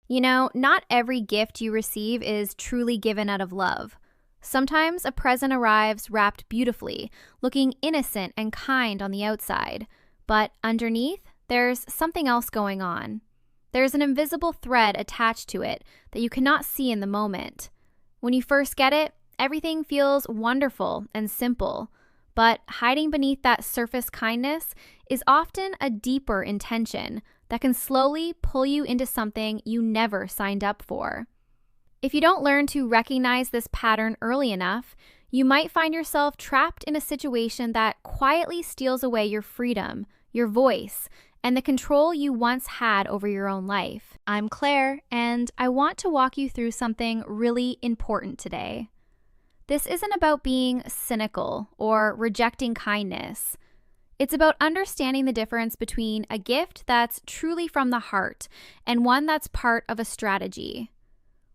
Not every gift you receive is truly given out of love. Sometimes a present arrives wrapped beautifully, looking innocent and kind on the outside, but underneath, there's something else going on. There's an invisible thread attached to it that you cannot see in the moment. When you first get it, everything feels wonderful and simple, but hiding beneath that surface kindness is often a deeper intention that can slowly pull you into something you never signed up for. If you don't learn to recognize this pattern early enough, you might find yourself trapped in a situation that quietly steals away your freedom, your voice, and the control you once had over your own life. I'm Claire, and I want to walk you through something really important today. This isn't about being cynical or rejecting kindness. It's about understanding the difference between a gift that's truly from the heart and one that's part of a strategy.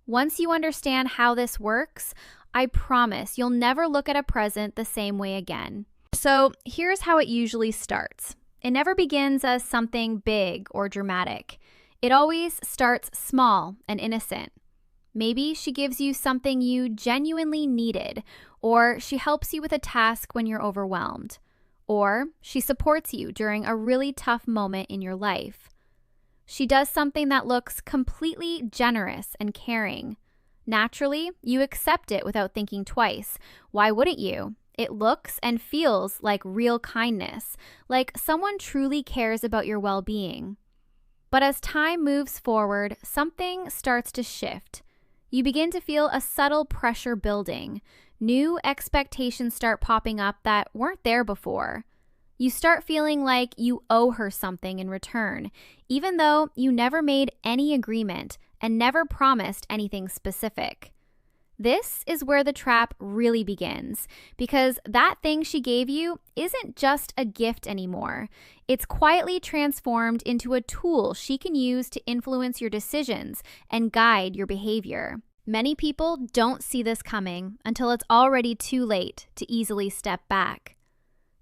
Once you understand how this works, I promise you'll never look at a present the same way again. So here's how it usually starts. It never begins as something big or dramatic. It always starts small and innocent. Maybe she gives you something you genuinely needed, or she helps you with a task when you're overwhelmed, or she supports you during a really tough moment in your life. She does something that looks completely generous and caring. Naturally, you accept it without thinking twice. Why wouldn't you? It looks and feels like real kindness, like someone truly cares about your well-being. But as time moves forward, something starts to shift. You begin to feel a subtle pressure building. New expectations start popping up that weren't there before. You start feeling like you owe her something in return, even though you never made any agreement and never promised anything specific. This is where the trap really begins, because that thing she gave you isn't just a gift anymore. It's quietly transformed into a tool she can use to influence your decisions and guide your behavior. Many people don't see this coming until it's already too late to easily step back.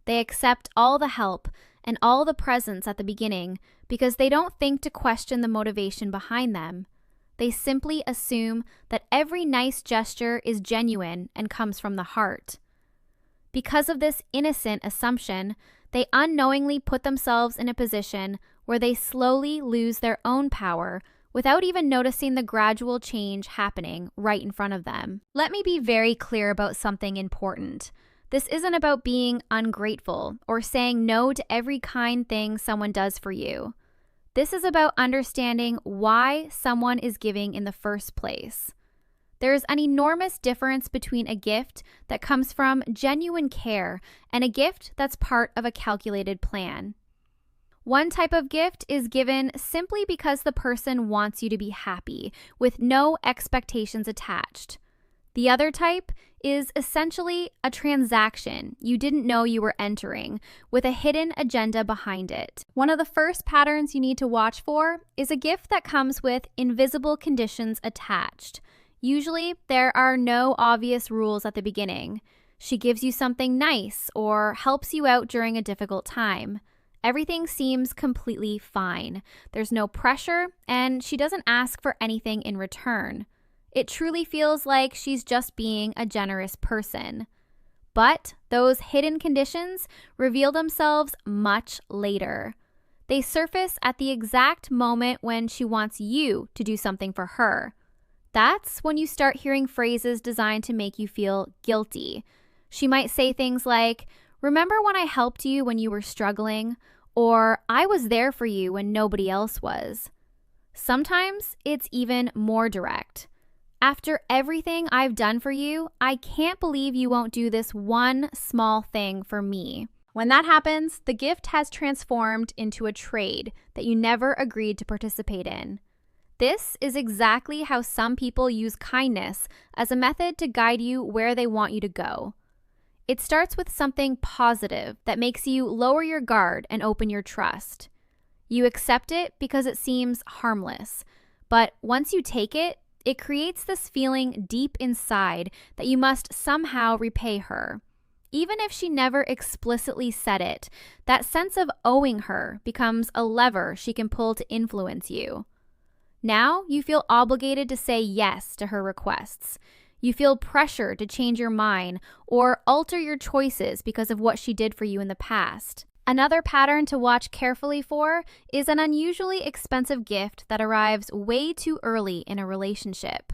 They accept all the help and all the presents at the beginning because they don't think to question the motivation behind them. They simply assume that every nice gesture is genuine and comes from the heart. Because of this innocent assumption, they unknowingly put themselves in a position where they slowly lose their own power without even noticing the gradual change happening right in front of them. Let me be very clear about something important. This isn't about being ungrateful or saying no to every kind thing someone does for you. This is about understanding why someone is giving in the first place. There is an enormous difference between a gift that comes from genuine care and a gift that's part of a calculated plan. One type of gift is given simply because the person wants you to be happy, with no expectations attached. The other type is essentially a transaction you didn't know you were entering, with a hidden agenda behind it. One of the first patterns you need to watch for is a gift that comes with invisible conditions attached. Usually, there are no obvious rules at the beginning. She gives you something nice or helps you out during a difficult time. Everything seems completely fine. There's no pressure, and she doesn't ask for anything in return. It truly feels like she's just being a generous person. But those hidden conditions reveal themselves much later. They surface at the exact moment when she wants you to do something for her. That's when you start hearing phrases designed to make you feel guilty. She might say things like, "Remember when I helped you when you were struggling?" Or, "I was there for you when nobody else was." Sometimes it's even more direct. "After everything I've done for you, I can't believe you won't do this one small thing for me." When that happens, the gift has transformed into a trade that you never agreed to participate in. This is exactly how some people use kindness as a method to guide you where they want you to go. It starts with something positive that makes you lower your guard and open your trust. You accept it because it seems harmless, but once you take it, it creates this feeling deep inside that you must somehow repay her. Even if she never explicitly said it, that sense of owing her becomes a lever she can pull to influence you. Now you feel obligated to say yes to her requests. You feel pressure to change your mind or alter your choices because of what she did for you in the past. Another pattern to watch carefully for is an unusually expensive gift that arrives way too early in a relationship.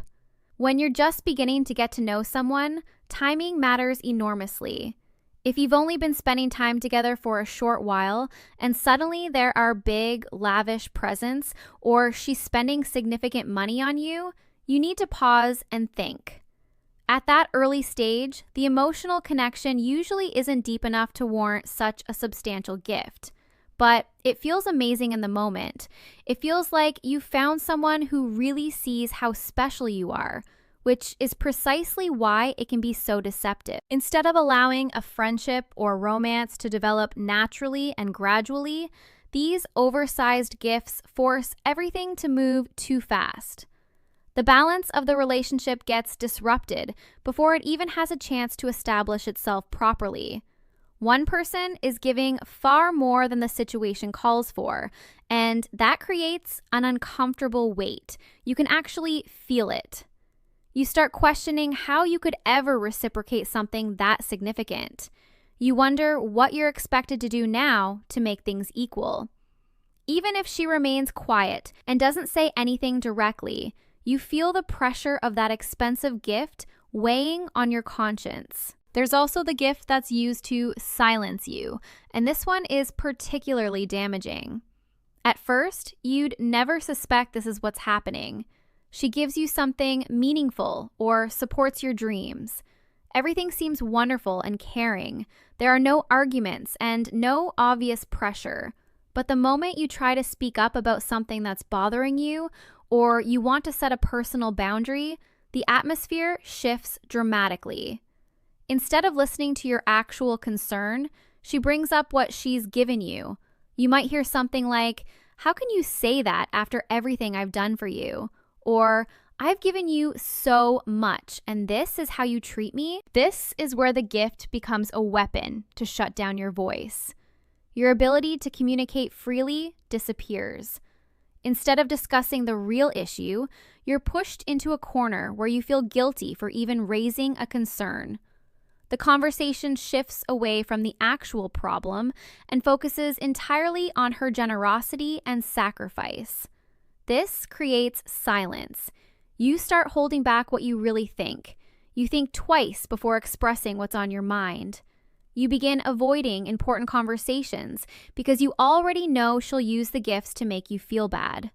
When you're just beginning to get to know someone, timing matters enormously. If you've only been spending time together for a short while and suddenly there are big, lavish presents or she's spending significant money on you, you need to pause and think. At that early stage, the emotional connection usually isn't deep enough to warrant such a substantial gift. But it feels amazing in the moment. It feels like you found someone who really sees how special you are, which is precisely why it can be so deceptive. Instead of allowing a friendship or romance to develop naturally and gradually, these oversized gifts force everything to move too fast. The balance of the relationship gets disrupted before it even has a chance to establish itself properly. One person is giving far more than the situation calls for, and that creates an uncomfortable weight. You can actually feel it. You start questioning how you could ever reciprocate something that significant. You wonder what you're expected to do now to make things equal. Even if she remains quiet and doesn't say anything directly, you feel the pressure of that expensive gift weighing on your conscience. There's also the gift that's used to silence you, and this one is particularly damaging. At first, you'd never suspect this is what's happening. She gives you something meaningful or supports your dreams. Everything seems wonderful and caring. There are no arguments and no obvious pressure. But the moment you try to speak up about something that's bothering you, or you want to set a personal boundary, the atmosphere shifts dramatically. Instead of listening to your actual concern, she brings up what she's given you. You might hear something like, "How can you say that after everything I've done for you?" Or, "I've given you so much, and this is how you treat me?" This is where the gift becomes a weapon to shut down your voice. Your ability to communicate freely disappears. Instead of discussing the real issue, you're pushed into a corner where you feel guilty for even raising a concern. The conversation shifts away from the actual problem and focuses entirely on her generosity and sacrifice. This creates silence. You start holding back what you really think. You think twice before expressing what's on your mind. You begin avoiding important conversations because you already know she'll use the gifts to make you feel bad.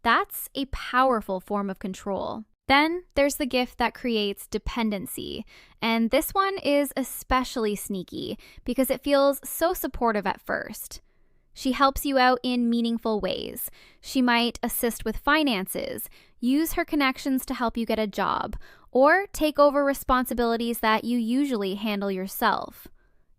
That's a powerful form of control. Then there's the gift that creates dependency, and this one is especially sneaky because it feels so supportive at first. She helps you out in meaningful ways. She might assist with finances, use her connections to help you get a job, or take over responsibilities that you usually handle yourself.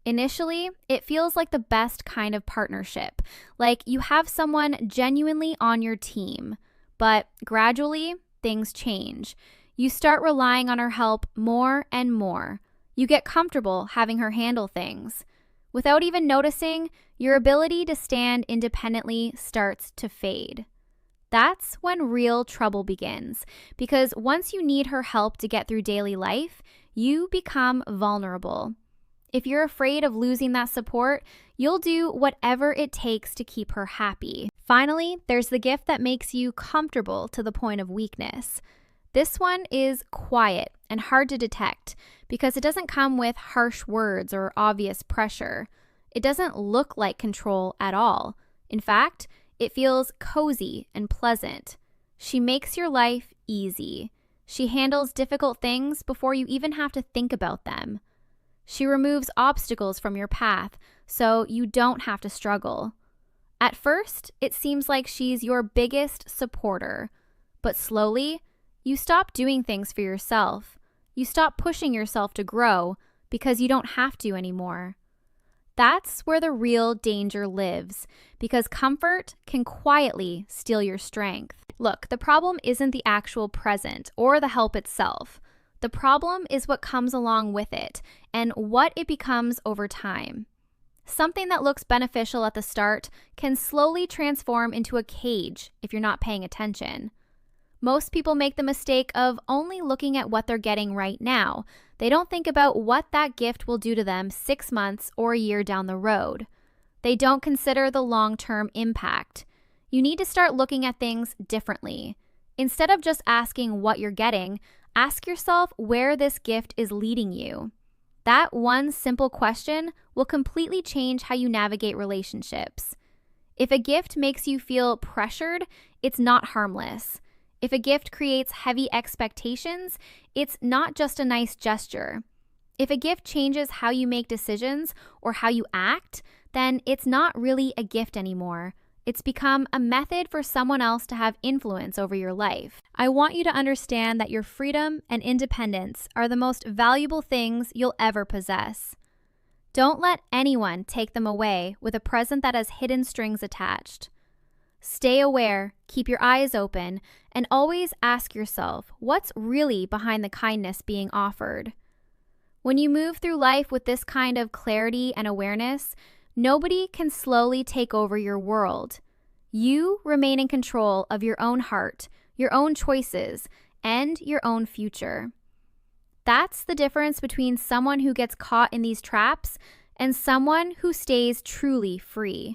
Initially, it feels like the best kind of partnership, like you have someone genuinely on your team. But gradually, things change. You start relying on her help more and more. You get comfortable having her handle things. Without even noticing, your ability to stand independently starts to fade. That's when real trouble begins, because once you need her help to get through daily life, you become vulnerable. If you're afraid of losing that support, you'll do whatever it takes to keep her happy. Finally, there's the gift that makes you comfortable to the point of weakness. This one is quiet and hard to detect because it doesn't come with harsh words or obvious pressure. It doesn't look like control at all. In fact, it feels cozy and pleasant. She makes your life easy. She handles difficult things before you even have to think about them. She removes obstacles from your path so you don't have to struggle. At first, it seems like she's your biggest supporter, but slowly, you stop doing things for yourself. You stop pushing yourself to grow because you don't have to anymore. That's where the real danger lives, because comfort can quietly steal your strength. Look, the problem isn't the actual present or the help itself. The problem is what comes along with it and what it becomes over time. Something that looks beneficial at the start can slowly transform into a cage if you're not paying attention. Most people make the mistake of only looking at what they're getting right now. They don't think about what that gift will do to them 6 months or a year down the road. They don't consider the long-term impact. You need to start looking at things differently. Instead of just asking what you're getting, ask yourself where this gift is leading you. That one simple question will completely change how you navigate relationships. If a gift makes you feel pressured, it's not harmless. If a gift creates heavy expectations, it's not just a nice gesture. If a gift changes how you make decisions or how you act, then it's not really a gift anymore. It's become a method for someone else to have influence over your life. I want you to understand that your freedom and independence are the most valuable things you'll ever possess. Don't let anyone take them away with a present that has hidden strings attached. Stay aware, keep your eyes open, and always ask yourself what's really behind the kindness being offered. When you move through life with this kind of clarity and awareness, nobody can slowly take over your world. You remain in control of your own heart, your own choices, and your own future. That's the difference between someone who gets caught in these traps and someone who stays truly free.